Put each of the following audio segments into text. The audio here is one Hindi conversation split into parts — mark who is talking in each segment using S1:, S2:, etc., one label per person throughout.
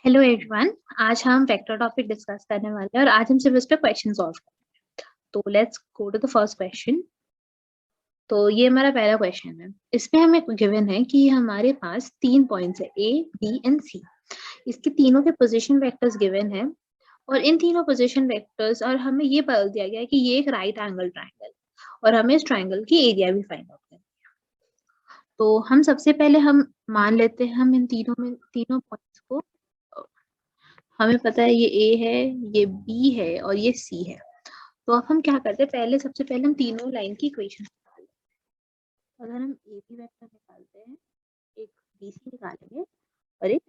S1: Hello everyone. आज हम वेक्टर टॉपिक डिस्कस करने वाले हैं और आज हम सिर्फ इस पे क्वेश्चन सॉल्व करेंगे। तो let's go to the first question. तो ये हमारा पहला क्वेश्चन है। इसमें हमें गिवन है कि हमारे पास 3 पॉइंट्स है ए, बी एंड सी। इसके तीनों के पोजीशन वेक्टर्स गिवन है और इन तीनों पोजीशन वेक्टर्स और हमें ये बता दिया गया है कि ये एक राइट एंगल ट्राइंगल और हमें इस ट्राइंगल की एरिया भी फाइंड आउट करनी है। तो हम सबसे पहले हम मान लेते हैं हम इन तीनों पॉइंट्स को, हमें पता है ये ए है, ये बी है और ये सी है। तो अब हम क्या करते हैं, सबसे पहले हम तीनों लाइन की इक्वेशन निकालते हैं। अगर हम ए बी वेक्टर निकालते हैं, एक बी सी निकालेंगे और एक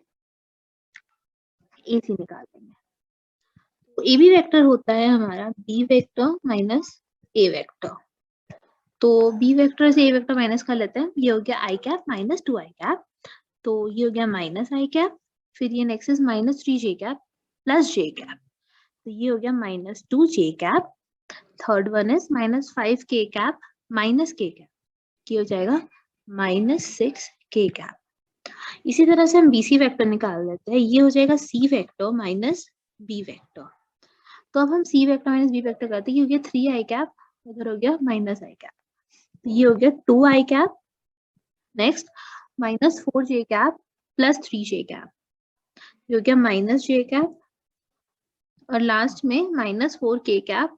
S1: ए सी निकाल देंगे। तो ए बी वेक्टर होता है हमारा बी वेक्टर माइनस ए वेक्टर। तो बी वेक्टर से ए वेक्टर माइनस कर लेते हैं, ये हो गया आई कैप माइनस 2 आई कैप। तो ये हो गया माइनस आई कैप, फिर ये next is minus 3 J cap plus J cap. तो ये हो गया minus 2 J cap. Third one is minus 5 के कैप माइनस के कैप, ये हो जाएगा माइनस 6 के कैप। इसी तरह से हम बीसी वेक्टर निकाल लेते हैं, ये हो जाएगा C vector minus B vector. तो अब हम C vector minus B vector करते हैं, ये हो गया 3 आई कैप, उधर हो गया माइनस आई कैप, ये हो गया 2 आई कैप। नेक्स्ट माइनस 4 जे कैप प्लस 3 जे कैप, ये हो गया माइनस जे कैप। और लास्ट में माइनस 4 के कैप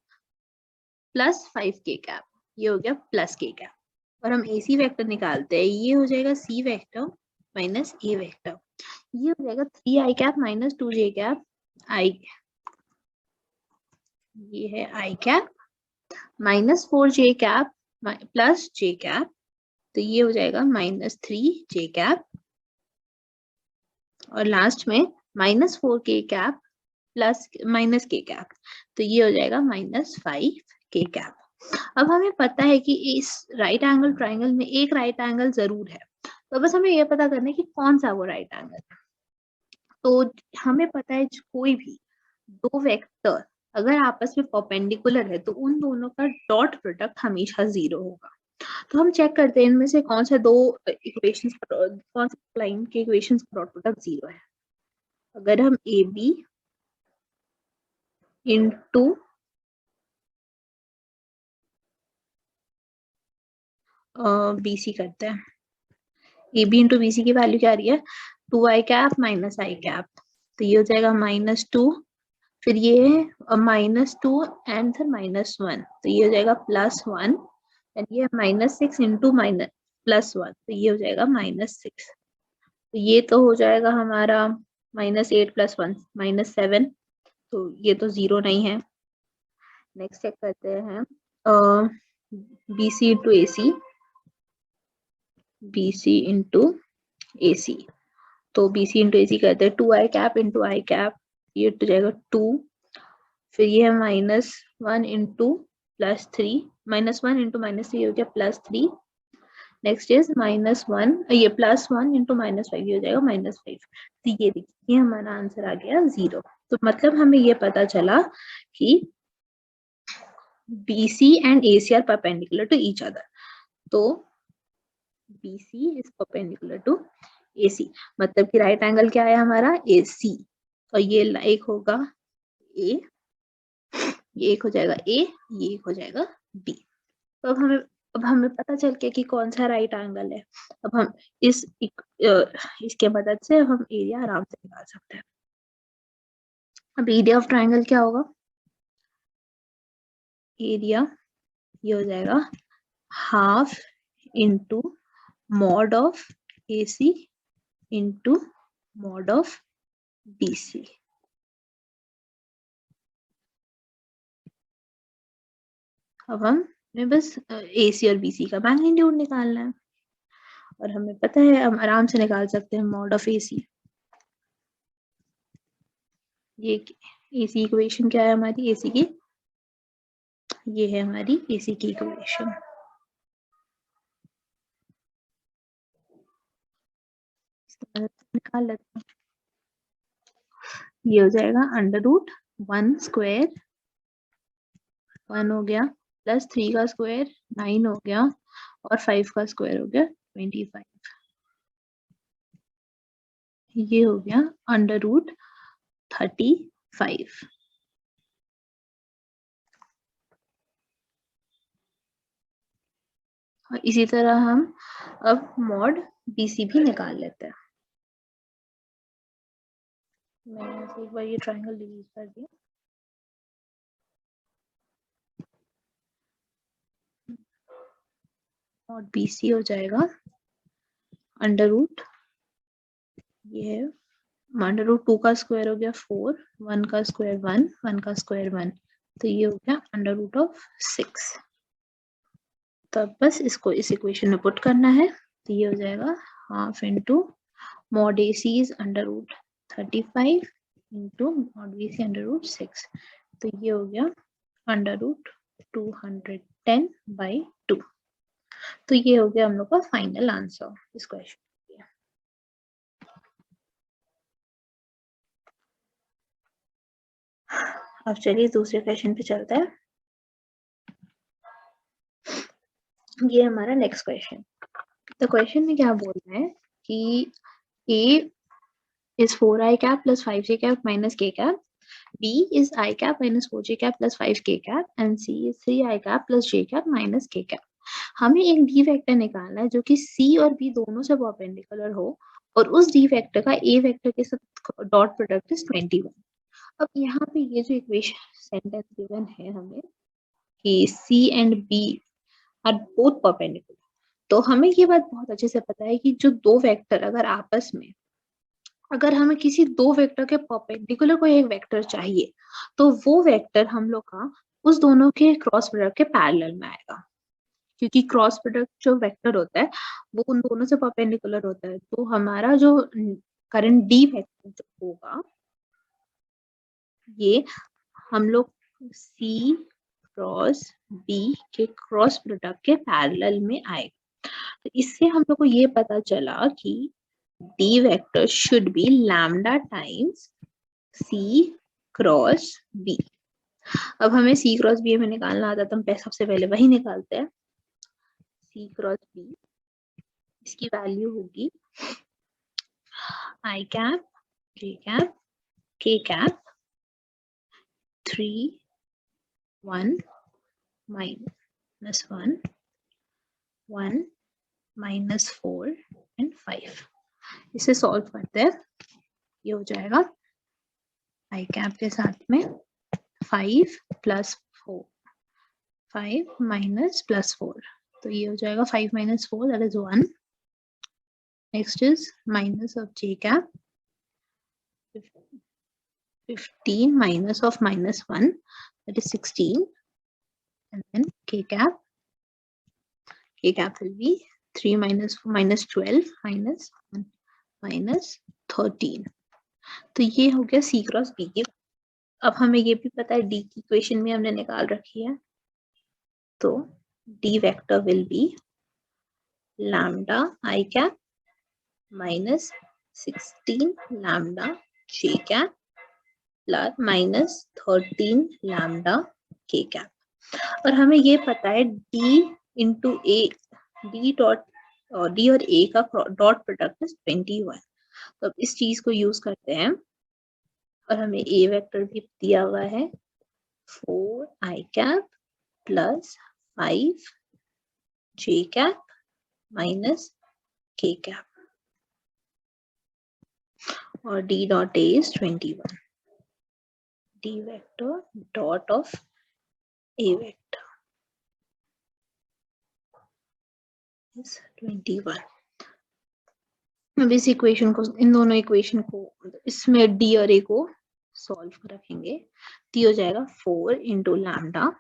S1: प्लस 5 के कैप, ये हो गया प्लस के कैप। और हम AC वेक्टर निकालते हैं, ये हो जाएगा C vector minus A vector, ये हो जाएगा 3 आई कैप माइनस 2 जे कैप आई, ये है आई कैप माइनस 4 जे कैप प्लस जे कैप, तो ये हो जाएगा माइनस 3 जे कैप। और लास्ट में माइनस 4 के कैप प्लस माइनस के कैप, तो ये हो जाएगा माइनस 5 के कैप। अब हमें पता है कि इस राइट एंगल ट्राइंगल में एक राइट एंगल जरूर है, तो बस हमें ये पता करना है कि कौन सा वो राइट एंगल है। तो हमें पता है कोई भी दो वेक्टर अगर आपस में परपेंडिकुलर है तो उन दोनों का डॉट प्रोडक्ट हमेशा 0 होगा। तो हम चेक करते हैं इनमें से कौन सा दो इक्वेशंस, कौन सा लाइन के इक्वेशंस का डॉट प्रोडक्ट 0 है। अगर हम ए बी इंटू BC करते हैं, ए बी इंटू BC की वैल्यू क्या आ रही है 2 आई कैप माइनस आई कैप, तो ये हो जाएगा माइनस 2, फिर ये है माइनस 2 एंड फिर माइनस 1, तो ये हो जाएगा प्लस 1 एंड ये माइनस 6 इंटू माइनस प्लस 1, तो ये हो जाएगा माइनस 6। तो ये तो हो जाएगा हमारा माइनस 8 प्लस 1 माइनस 7, तो ये तो 0 नहीं है। नेक्स्ट चेक करते हैं BC into AC, BC into AC, तो BC इंटू AC करते हैं 2 आई कैप इंटू आई कैप, ये हो जाएगा 2, फिर ये है minus 1 into plus 3, minus 1 into minus 3 हो गया प्लस 3। नेक्स्ट इज माइनस 1, ये प्लस 1 इंटू माइनस 5, ये हो जाएगा माइनस 5। तो ये देखिए हमारा आंसर आ गया 0। तो मतलब हमें ये पता चला कि BC and AC are perpendicular to each other. तो BC is perpendicular to AC, मतलब कि राइट एंगल क्या है हमारा AC, और ये एक होगा A, ये एक हो जाएगा A, ये एक हो जाएगा B। तो अब हमें पता चल गया कि कौन सा राइट एंगल है। अब हम इसके मदद से हम एरिया आराम से निकाल सकते हैं। अब एरिया ऑफ ट्राइंगल क्या होगा, एरिया ये हो जाएगा half into mod of AC into mod of BC। अब हमें बस AC और BC का मैग्नीट्यूड निकालना है और हमें पता है हम आराम से निकाल सकते हैं मॉड ऑफ AC। ये AC इक्वेशन क्या है हमारी AC की, ये है हमारी AC की इक्वेशन। निकाल लेते हैं, ये हो जाएगा अंडर रूट 1 स्क्वायर 1 हो गया प्लस 3 का स्क्वायर 9 हो गया और 5 का स्क्वायर हो गया 25, ये हो गया अंडर रूट 35। और इसी तरह हम अब मॉड BC भी निकाल लेते हैं। मैंने ऐसे एक बार ये ट्रायंगल डिलीट कर दिया। मॉड BC हो जाएगा अंडर रूट, ये है अंडर रूट 2 का स्क्वायर हो गया 4, 1 का स्क्वायर 1, 1 का स्क्वायर 1, तो ये हो गया अंडर रूट ऑफ 6। तो अब बस इसको इस इक्वेशन में पुट करना है, तो ये हो जाएगा half into mod AC is under root 35 into mod BC under root 6, तो ये हो गया अंडर रूट 210/2। तो ये हो गया हम लोग का फाइनल आंसर इस क्वेश्चन। अब चलिए दूसरे क्वेश्चन पे चलते हैं। ये हमारा नेक्स्ट क्वेश्चन। तो क्वेश्चन में क्या बोल रहे हैं कि A is 4i cap plus 5j cap minus k cap, B is i cap minus 4j cap plus 5k cap, and C is 3i cap plus j cap minus k cap। हमें एक डी वेक्टर निकालना है जो कि C और B दोनों से परपेंडिकुलर हो और उस डी वेक्टर का A वेक्टर के साथ डॉट प्रोडक्ट इज 21। अब यहाँ पे ये जो इक्वेशन सेंटेंस गिवन है हमें कि C and B are both perpendicular, तो हमें ये बात बहुत अच्छे से पता है कि जो दो वेक्टर अगर आपस में, अगर हमें किसी दो वेक्टर के परपेंडिकुलर कोई एक वेक्टर चाहिए तो वो वेक्टर हम लोग का उस दोनों के क्रॉस प्रोडक्ट के पैरेलल में आएगा, क्योंकि क्रॉस प्रोडक्ट जो वेक्टर होता है वो उन दोनों से परपेंडिकुलर होता है। तो हमारा जो करंट डी वेक्टर जो होगा ये हम लोग C क्रॉस B के क्रॉस प्रोडक्ट के पैरेलल में आएगा। तो इससे हम लोग को ये पता चला कि D vector should be lambda times C cross B। अब हमें C क्रॉस B में निकालना आता है तो हम सबसे पहले वही निकालते हैं। C क्रॉस B, इसकी वैल्यू होगी I cap, J cap, K cap, 3, 1, -1, 1, -4 and 5। इसे सॉल्व करते हैं, ये हो जाएगा आई कैप के साथ में 5 + 4, 5 - +4, तो ये हो जाएगा 5 - 4 that is 1। Next is minus of J cap, 15 minus of -1 that is 16, and then K cap will be 3 minus 12 minus 1 minus 13। तो ये हो गया C क्रॉस B की। अब हमें ये भी पता है D की इक्वेशन में हमने निकाल रखी है, तो D vector will B lambda I cap minus 16 lambda J cap plus -13 lambda K cap. और हमें ये पता है D इंटू A, D और A का डॉट प्रोडक्ट इज 21। तो अब इस चीज को यूज करते हैं और हमें A वेक्टर भी दिया हुआ है 4i cap plus 5j cap minus K cap, और D dot A is 21। D vector dot of A vector is 21। अब इस इक्वेशन को, इन दोनों इक्वेशन को इसमें D और A को सॉल्व रखेंगे, तो हो जाएगा 4 into lambda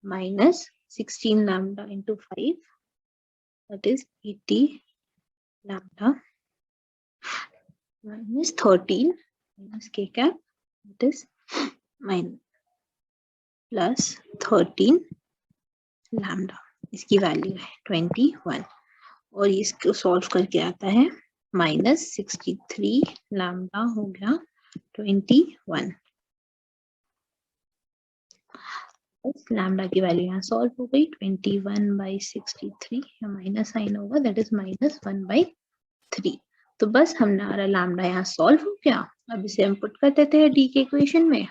S1: minus 16 lambda into 5 that is 80 lambda minus 13 minus K cap that is minus plus 13 lambda, इसकी वैल्यू है 21 और इसको सॉल्व करके आता है -63 लैम्डा हो गया 21। लैम्डा की वैल्यू यहाँ सॉल्व हो गई 21/63, माइनस साइन होगा दैट इज -1/3। तो बस हमने हमारा लैम्डा यहाँ सॉल्व हो गया। अब इसे हम पुट कर देते हैं डी के इक्वेशन में।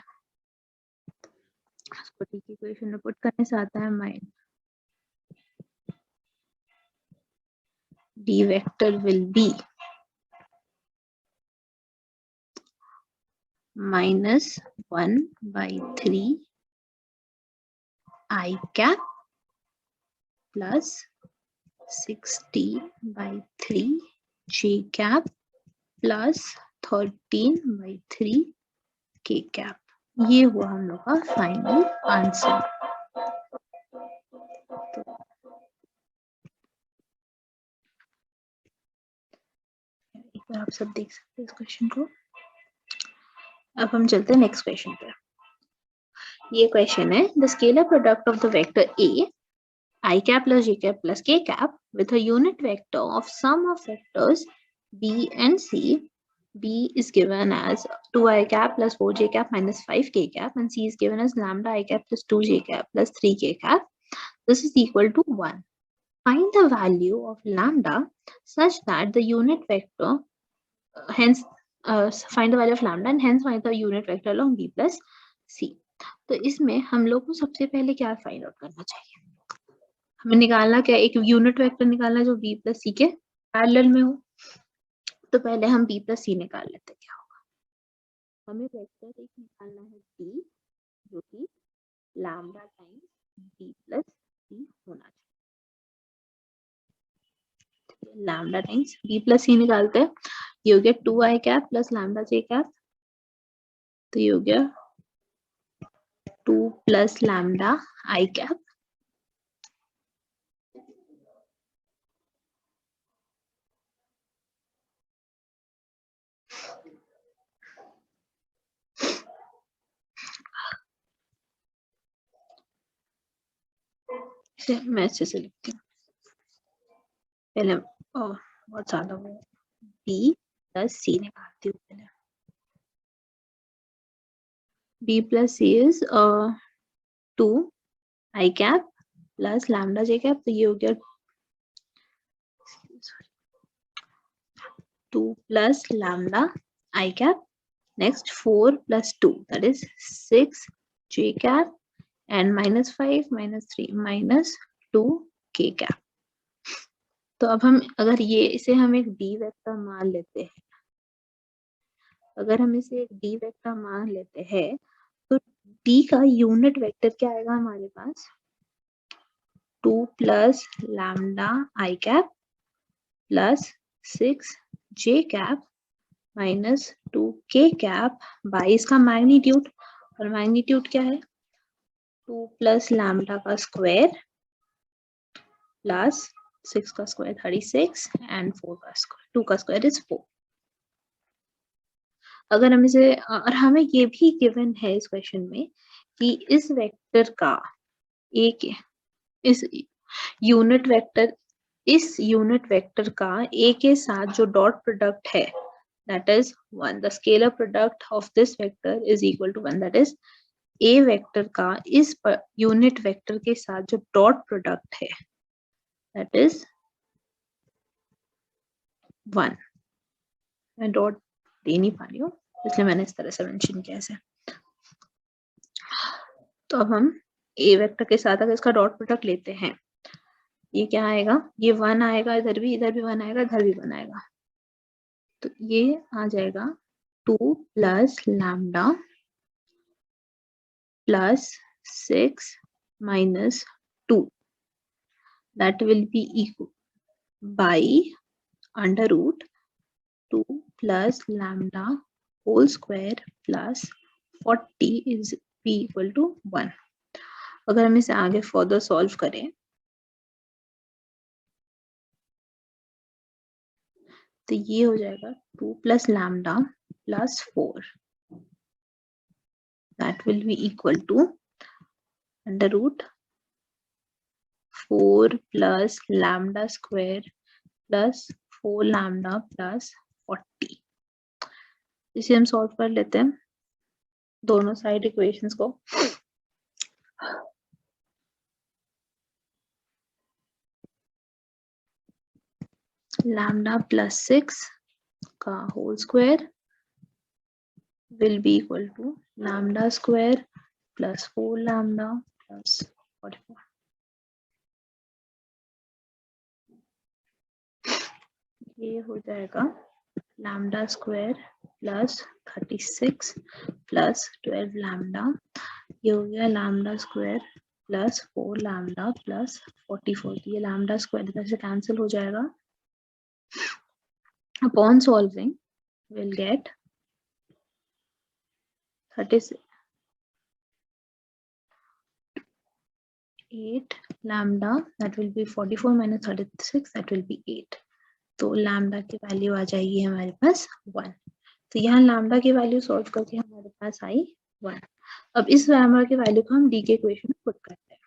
S1: इसको डी के इक्वेशन में पुट करने से आता है mine D vector will B -1/3 I cap plus 16/3 J cap plus 13/3 K cap। ये हुआ हम लोग का फाइनल आंसर। एक बार आप सब देख सकते हैं इस क्वेश्चन को। अब हम चलते हैं नेक्स्ट क्वेश्चन पे। ये क्वेश्चन है the scalar product of the vector A I cap plus J cap plus K cap with a unit vector of sum of vectors B and C. B is given as 2I cap plus 4J cap minus 5K cap, and C is given as lambda I cap plus 2J cap plus 3K cap. This is equal to 1. Find the value of lambda such that the unit vector, find the value of lambda and hence find the unit vector along B plus C. तो इसमें हम लोग को सबसे पहले क्या फाइंड आउट करना चाहिए? हमें निकालना क्या, एक यूनिट वेक्टर निकालना जो b प्लस सी के पैरेलल में हो। तो पहले हम b प्लस सी निकाल लेते हैं। क्या होगा, हमें वेक्टर एक निकालना है d जो कि लैम्डा टाइम्स b प्लस सी होना चाहिए। लैम्डा टाइम्स b प्लस सी निकालते हैं। ये हो गया 2i cap plus lambda j cap, तो ये हो गया 2 प्लस लैम्डा i कैप मैं अच्छे से लिखती हूँ पहले, बहुत ज्यादा वो b प्लस सी निकालती हूँ पहले। b plus c is 2 I cap plus lambda j cap, तो ये हो गया 2 plus lambda I cap, next 4 plus 2 that is 6 j cap and minus 5 minus 3 minus 2 k cap। तो अब हम अगर ये इसे हम एक d वेक्टर मान लेते हैं, अगर हम इसे एक d वेक्टर मान लेते हैं तो d का यूनिट वेक्टर क्या आएगा हमारे पास, 2 plus lambda I cap plus 6 j cap minus 2 k cap by इसका मैग्नीट्यूड, और मैग्नीट्यूड क्या है 2 plus lambda का स्क्वायर प्लस 6 का स्क्वायर 36 एंड 4 का स्क्वायर 2 का स्क्वायर इज 4। अगर हम इसे, और हमें ये भी गिवन है इस क्वेश्चन में कि इस वेक्टर का एक इस यूनिट वेक्टर का a के साथ जो डॉट प्रोडक्ट है that is 1, the scalar product of this vector is equal to 1, that is a vector का इस यूनिट वेक्टर के साथ जो डॉट प्रोडक्ट है that is 1। मैं डॉट दे नहीं पा रही हूँ इसलिए मैंने इस तरह से मेंशन किया है। तो अब हम a वेक्टर के साथ अगर इसका डॉट प्रोडक्ट लेते हैं, ये क्या आएगा, ये 1 आएगा, इधर भी 1 आएगा, इधर भी 1 आएगा, तो ये आ जाएगा 2 plus lambda plus 6 minus 2, that will be equal by under root 2 plus lambda whole square plus 40 is be equal to 1। अगर हम इसे आगे फर्दर सॉल्व करें तो ये हो जाएगा 2 plus lambda plus 4, that will be equal to under root 4 plus lambda square plus 4 lambda plus 40। इसे हम सॉल्व कर लेते हैं दोनों साइड इक्वेशंस को। लैम्डा प्लस 6 का whole square will be equal to lambda square plus 4 lambda plus 44. ये हो जाएगा lambda square plus 36 plus 12 lambda. ये हो गया lambda square plus 4 lambda plus 44. ये lambda square इधर से cancel हो जाएगा. Upon solving, we'll get 36 8 lambda, that will be 44 minus 36, that will be 8. तो लैम्डा की वैल्यू आ जाएगी हमारे पास 1. तो यहाँ लैम्डा की वैल्यू सॉल्व करके हमारे पास आई 1. अब इस लैम्डा की वैल्यू को हम डी के इक्वेशन में पुट करते हैं.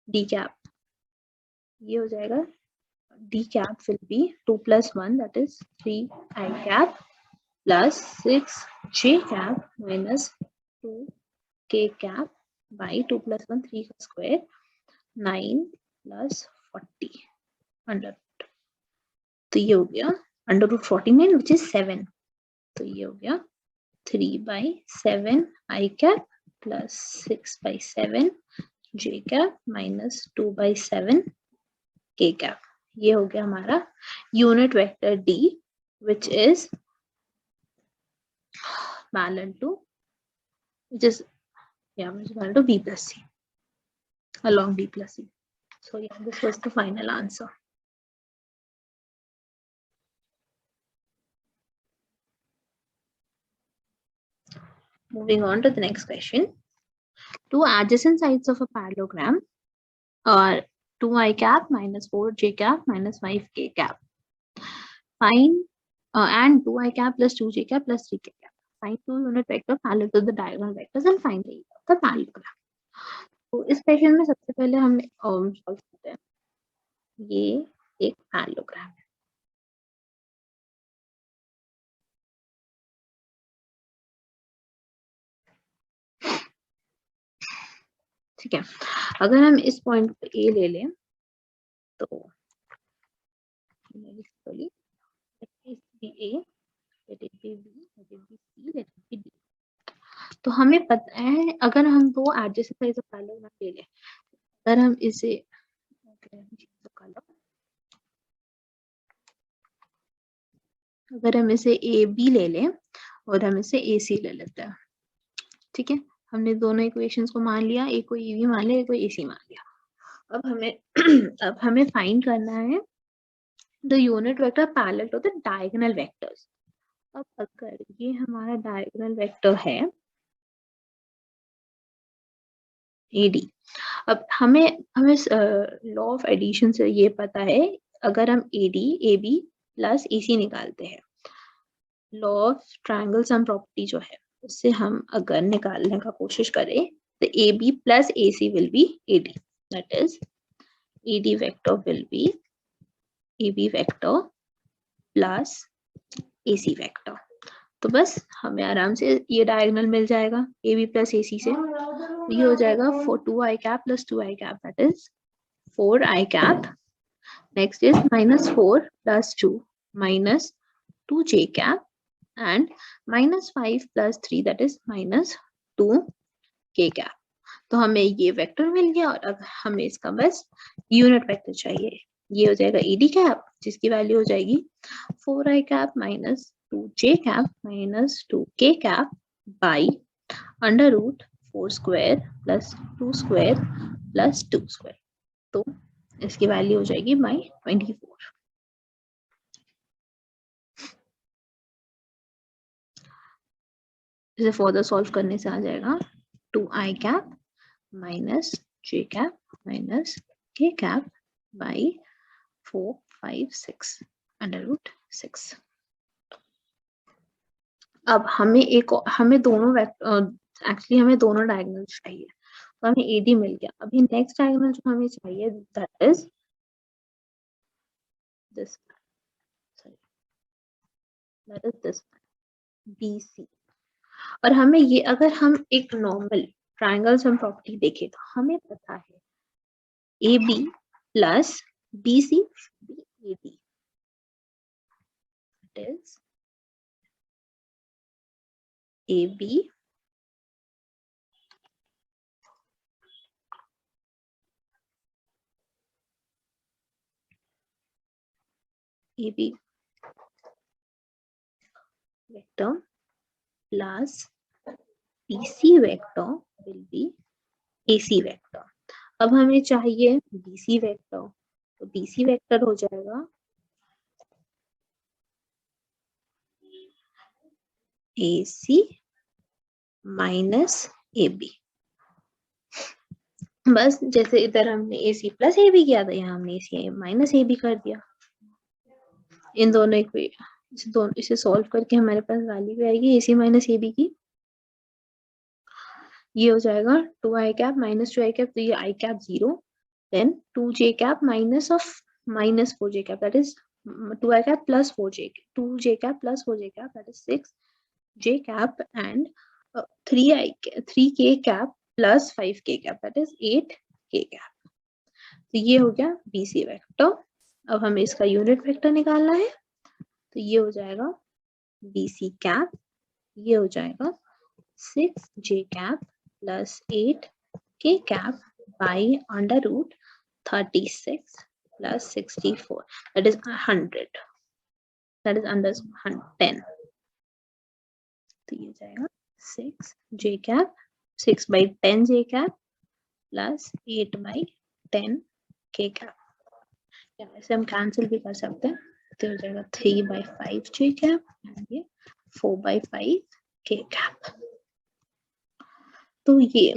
S1: डी कैप ये हो जाएगा, D cap will be 2 plus 1 that is 3 I cap plus 6 J cap minus 2 K cap by 2 plus 1 3 का स्क्वायर 9 plus 40 अंडर. तो ये हो गया अंडर रूट 49 विच इज 7. तो ये हो गया 3/7 I cap plus 6/7 J cap minus 2/7 K cap. ये हो गया हमारा unit vector D which is parallel to B plus C along B plus C. So yeah, this was the final answer. Moving on to the next question. Two adjacent sides of a parallelogram are 2I cap minus 4J cap minus 5K cap. Find and 2I cap plus 2J cap plus 3K cap. Find two unit vector parallel to the diagonal vectors and find the area of the parallelogram. तो इस क्वेश्चन में सबसे पहले हम सॉल्व करते हैं. ये एक पैरेललोग्राम है. ठीक है. अगर हम इस पॉइंट पे ए ले लें तो basically A, let it be B, let it be C, let it be D. तो हमें पता है अगर हम दो एडजेसेंट साइड्स ऑफ पैरेललोग्राम ले लें, अगर हम इसे अगर हम इसे ए बी ले लें और हम इसे ए सी ले लेते हैं. ठीक है, हमने दोनों इक्वेशंस को मान लिया, एक को ए बी मान लिया, एक को ए सी मान लिया. अब हमें फाइंड करना है the unit vector parallel to the diagonal vectors. अब अगर ये हमारा डायगोनल वेक्टर है एडी, अब हमें लॉ ऑफ एडिशन से ये पता है, अगर हम AD A B plus A सी निकालते हैं, law of triangle sum property जो है उससे हम अगर निकालने का कोशिश करें तो A B plus A C will be AD, that is AD vector will be A B vector plus A C vector. तो बस हमें आराम से ये डायगोनल मिल जाएगा ए बी प्लस ए सी से. ये हो जाएगा 2I cap plus 2I cap, that is 4I cap. Next is minus 4 plus 2 minus 2J cap and minus 5 plus 3, that is minus 2K cap. तो हमें ये वेक्टर मिल गया और अब हमें इसका बस यूनिट वेक्टर चाहिए. ये हो जाएगा AD cap जिसकी वैल्यू हो जाएगी 4I cap minus 2J cap minus 2K cap by under root 4 square plus 2 square plus 2 square. तो इसकी वैल्यू हो जाएगी by 24. इसे फर्दर सॉल्व करने से आ जाएगा 2I cap minus J cap minus K cap by 4 5 6 under root 6. अब हमें दोनों एक्चुअली हमें दोनों डायगोनल चाहिए, तो हमें एडी मिल गया. अभी नेक्स्ट डायगोनल जो हमें चाहिए that is this, that is this BC. और हमें ये अगर हम एक नॉर्मल ट्रायंगल सम प्रॉपर्टी देखें तो हमें पता है AB plus BC should be AD. It is AB vector plus BC vector will be AC vector. अब हमें चाहिए BC vector, तो BC vector हो जाएगा AC माइनस AB. बस जैसे इधर हमने AC प्लस AB किया था, यहाँ हमने AC माइनस AB कर दिया. इन दोनों इसे सॉल्व करके हमारे पास वैल्यू आएगी AC माइनस AB की. ये हो जाएगा 2i cap minus 2i cap, तो ये i cap 0, then 2j cap minus of minus 4j cap, that is 2i cap plus 2j cap plus 4j cap, that is 6j cap, and 3k cap plus 5k cap, that is 8k cap. तो ये हो गया BC वेक्टर. अब हमें इसका यूनिट वेक्टर निकालना है, तो ये हो जाएगा BC cap, ये हो जाएगा 6j cap plus 8k cap by under root 36 plus 64, that is 100, that is under 10. तो ये जाएगा 6j cap, 6 by 10j cap plus 8 by 10k cap. या ऐसे हम कैंसिल भी कर सकते हैं, तो हो जाएगा 3 by 5j cap and ये 4 by 5k cap. तो ये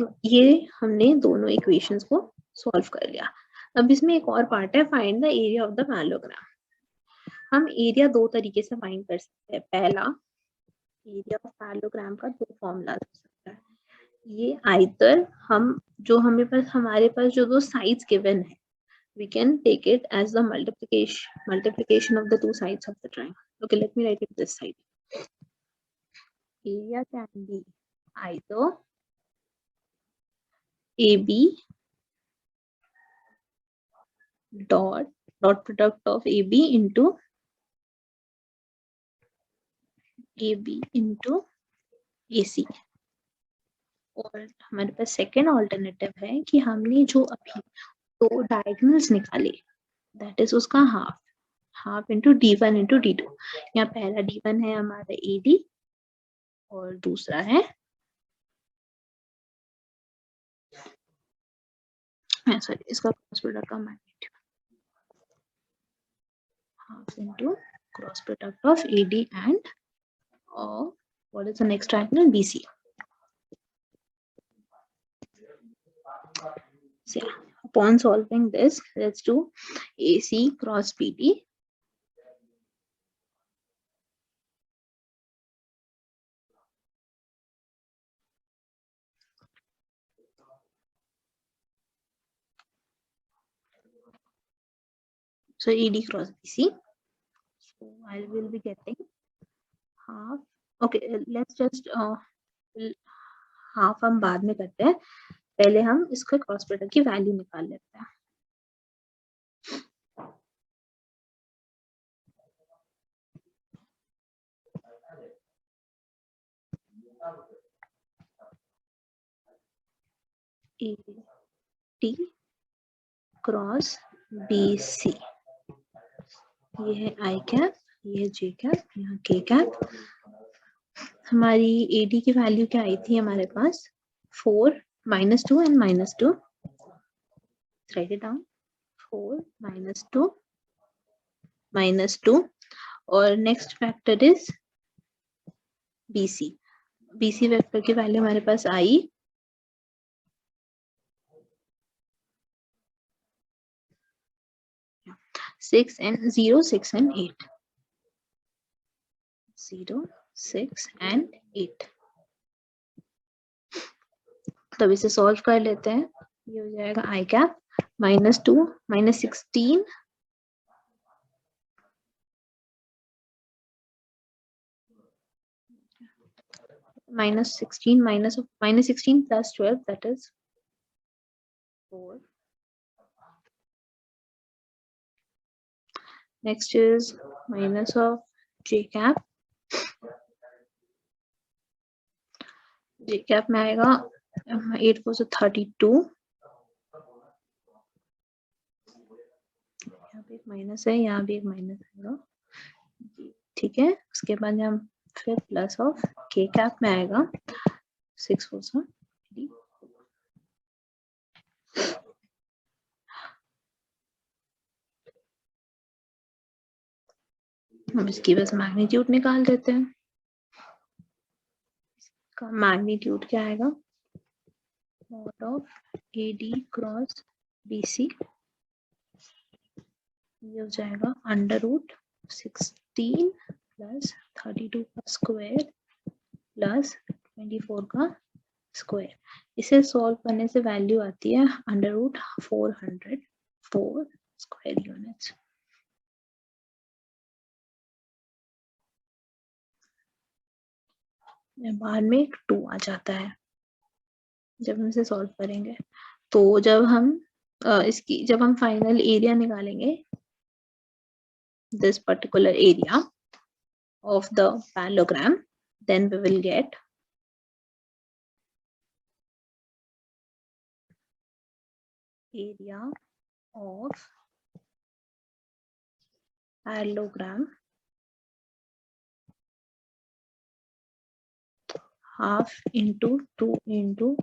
S1: हमने दोनों इक्वेशंस को सॉल्व कर लिया. अब इसमें एक और पार्ट है, find the area of the parallelogram. हम एरिया दो तरीके से फाइंड कर सकते हैं. पहला, एरिया ऑफ पैरेललोग्राम का दो फॉर्मूला हो सकता है. ये आइदर हमारे पास जो दो साइड्स गिवन है, we can take it as the multiplication of the two sides of the triangle. Okay, let me write it this side. Area can be either AB dot product of AB into AC, और हमारे पास सेकेंड ऑल्टरनेटिव है कि हमने जो अभी दो डायगोनल्स निकाले, दैट इज उसका half into D1 into D2. यहाँ पहला D1 है हमारा AD और दूसरा है सॉरी इसका क्रॉस प्रोडक्ट का magnitude, half into cross product of AD and what is the next triangle? BC. So yeah, upon solving this, let's do AC cross BD. So AD cross BC. So I will be getting half. Okay, let's just half हम बाद में करते हैं, पहले हम इसका क्रॉस प्रोडक्ट की वैल्यू निकाल लेते हैं. AD क्रॉस BC, ये है I कैप, ये है J कैप, यहाँ K कैप. हमारी AD की वैल्यू क्या आई थी हमारे पास? 4 -2 and -2. Write it down. 4 -2 -2. और next factor is BC. BC vector की वैल्यू हमारे पास आई 6 and 0, 6 and 8. 0, 6 and 8. तब इसे सॉल्व कर लेते हैं. ये हो जाएगा I cap -2 -16 -16 plus 12, that is 4. Next is minus of J cap J cap में आएगा 8 4 32, यहाँ पे एक माइनस है, यहाँ भी एक माइनस आएगा, ठीक है। उसके बाद हम फिर प्लस ऑफ के कैप में आएगा 6 4 3। हम इसकी बस मैग्नीट्यूड निकाल देते हैं। इसका मैग्नीट्यूड क्या आएगा, mod of AD cross BC, ये हो जाएगा अंडर रूट 16 प्लस 32 का स्क्वायर प्लस 24 का स्क्वायर। इसे सॉल्व करने से वैल्यू आती है अंडर रूट 404 स्क्वायर यूनिट्स। बाद में एक 2 आ जाता है जब हम इसे सॉल्व करेंगे। तो जब हम जब हम फाइनल एरिया निकालेंगे, this particular area of the parallelogram, then we will get area of parallelogram half into 2 into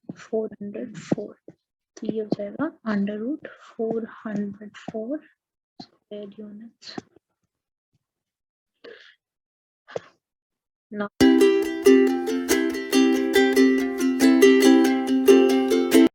S1: 404, तो ये हो जाएगा अंडर रूट 404 स्क्वायर यूनिट्स।